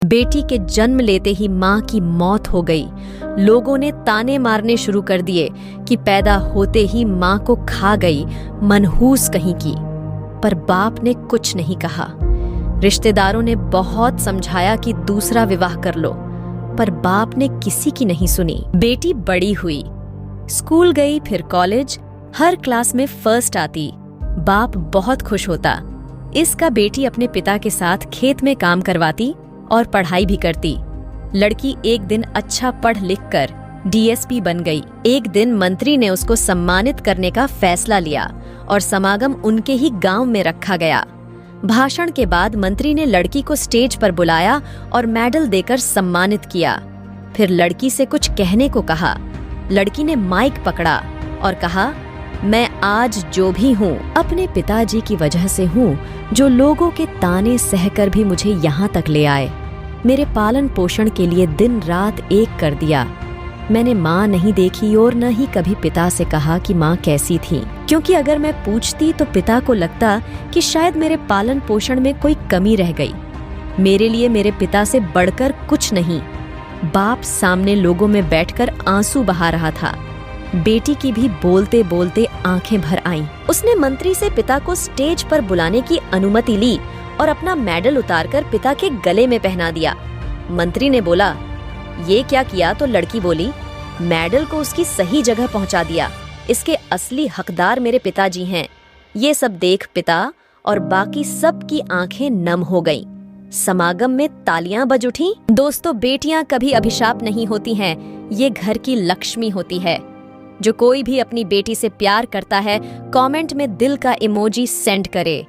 बेटी के जन्म लेते ही माँ की मौत हो गई। लोगों ने ताने मारने शुरू कर दिए कि पैदा होते ही माँ को खा गई, मनहूस कहीं की। पर बाप ने कुछ नहीं कहा। रिश्तेदारों ने बहुत समझाया कि दूसरा विवाह कर लो, पर बाप ने किसी की नहीं सुनी। बेटी बड़ी हुई, स्कूल गई, फिर कॉलेज, हर क्लास में फर्स्ट आती। बाप बहुत खुश होता। इसका बेटी अपने पिता के साथ खेत में काम करवाती और पढ़ाई भी करती। लड़की एक दिन अच्छा पढ़ लिख कर डीएसपी बन गई। एक दिन मंत्री ने उसको सम्मानित करने का फैसला लिया और समागम उनके ही गांव में रखा गया। भाषण के बाद मंत्री ने लड़की को स्टेज पर बुलाया और मेडल देकर सम्मानित किया। फिर लड़की से कुछ कहने को कहा। लड़की ने माइक पकड़ा और कहा, मैं आज जो भी हूँ अपने पिताजी की वजह से हूँ, जो लोगों के ताने सहकर भी मुझे यहाँ तक ले आए। मेरे पालन पोषण के लिए दिन रात एक कर दिया। मैंने माँ नहीं देखी और न ही कभी पिता से कहा कि माँ कैसी थी, क्योंकि अगर मैं पूछती तो पिता को लगता कि शायद मेरे पालन पोषण में कोई कमी रह गई। मेरे लिए मेरे पिता से बढ़कर कुछ नहीं। बाप सामने लोगों में बैठकर आंसू बहा रहा था। बेटी की भी बोलते बोलते आंखें भर आईं। उसने मंत्री से पिता को स्टेज पर बुलाने की अनुमति ली और अपना मेडल उतारकर पिता के गले में पहना दिया। मंत्री ने बोला, ये क्या किया? तो लड़की बोली, मेडल को उसकी सही जगह पहुंचा दिया। इसके असली हकदार मेरे पिताजी हैं। ये सब देख पिता और बाकी सब की आंखें नम हो गईं। समागम में तालियां बज उठी। दोस्तों, बेटियां कभी अभिशाप नहीं होती हैं, ये घर की लक्ष्मी होती है। जो कोई भी अपनी बेटी से प्यार करता है, कमेंट में दिल का इमोजी सेंड करे।